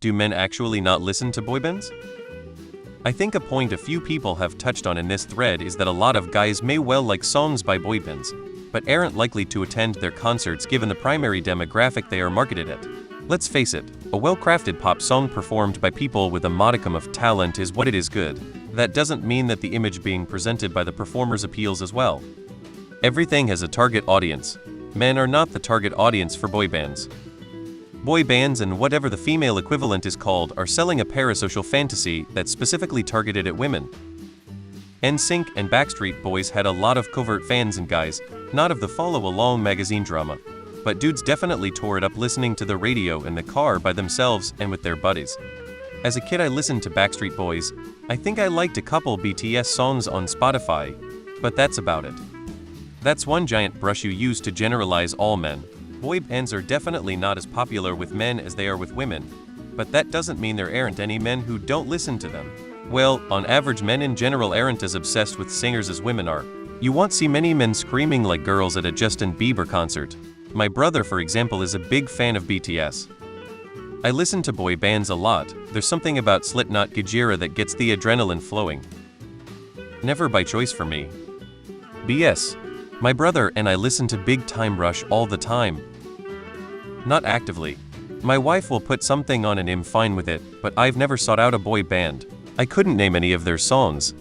Do men actually not listen to boy bands? I think a point a few people have touched on in this thread is that a lot of guys may well like songs by boy bands, but aren't likely to attend their concerts given the primary demographic they are marketed at. Let's face it, a well-crafted pop song performed by people with a modicum of talent is what it is good. That doesn't mean that the image being presented by the performers appeals as well. Everything has a target audience. Men are not the target audience for boy bands. Boy bands and whatever the female equivalent is called are selling a parasocial fantasy that's specifically targeted at women. NSYNC and Backstreet Boys had a lot of covert fans and guys, not of the follow-along magazine drama. But dudes definitely tore it up listening to the radio in the car by themselves and with their buddies. As a kid I listened to Backstreet Boys. I think I liked a couple BTS songs on Spotify, but that's about it. That's one giant brush you use to generalize all men. Boy bands are definitely not as popular with men as they are with women, but that doesn't mean there aren't any men who don't listen to them. Well, on average men in general aren't as obsessed with singers as women are. You won't see many men screaming like girls at a Justin Bieber concert. My brother, for example, is a big fan of BTS. I listen to boy bands a lot. There's something about Slipknot Gajira that gets the adrenaline flowing. Never by choice for me. BS. My brother and I listen to Big Time Rush all the time. Not actively. My wife will put something on and I'm fine with it, but I've never sought out a boy band. I couldn't name any of their songs.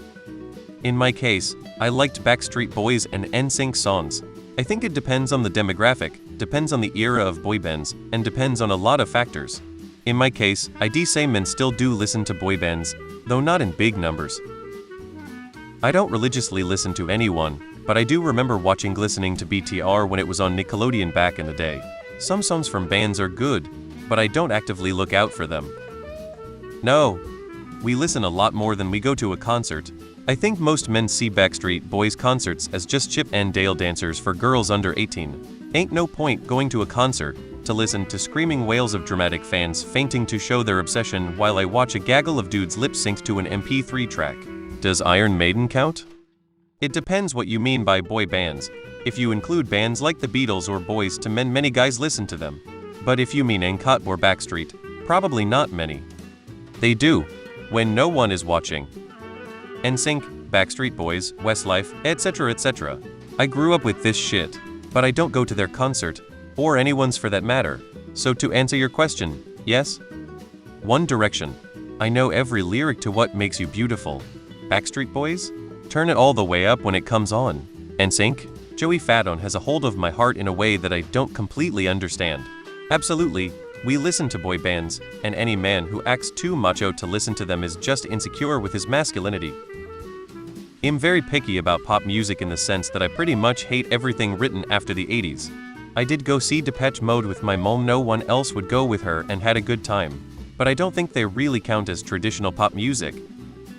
In my case, I liked Backstreet Boys and NSYNC songs. I think it depends on the demographic, depends on the era of boy bands, and depends on a lot of factors. In my case, I'd say men still do listen to boy bands, though not in big numbers. I don't religiously listen to anyone, but I do remember listening to BTR when it was on Nickelodeon back in the day. Some songs from bands are good, but I don't actively look out for them. No. We listen a lot more than we go to a concert. I think most men see Backstreet Boys concerts as just Chip and Dale dancers for girls under 18. Ain't no point going to a concert to listen to screaming wails of dramatic fans fainting to show their obsession while I watch a gaggle of dudes lip-synced to an MP3 track. Does Iron Maiden count? It depends what you mean by boy bands. If you include bands like the Beatles or Boys to Men, many guys listen to them. But if you mean NSYNC or Backstreet, probably not many. They do, when no one is watching. NSYNC, Backstreet Boys, Westlife, etc. etc. I grew up with this shit, but I don't go to their concert, or anyone's for that matter. So to answer your question, yes? One Direction. I know every lyric to What Makes You Beautiful. Backstreet Boys? Turn it all the way up when it comes on. NSYNC? Joey Fadon has a hold of my heart in a way that I don't completely understand. Absolutely, we listen to boy bands, and any man who acts too macho to listen to them is just insecure with his masculinity. I'm very picky about pop music in the sense that I pretty much hate everything written after the 80s. I did go see Depeche Mode with my mom, no one else would go with her, and had a good time. But I don't think they really count as traditional pop music,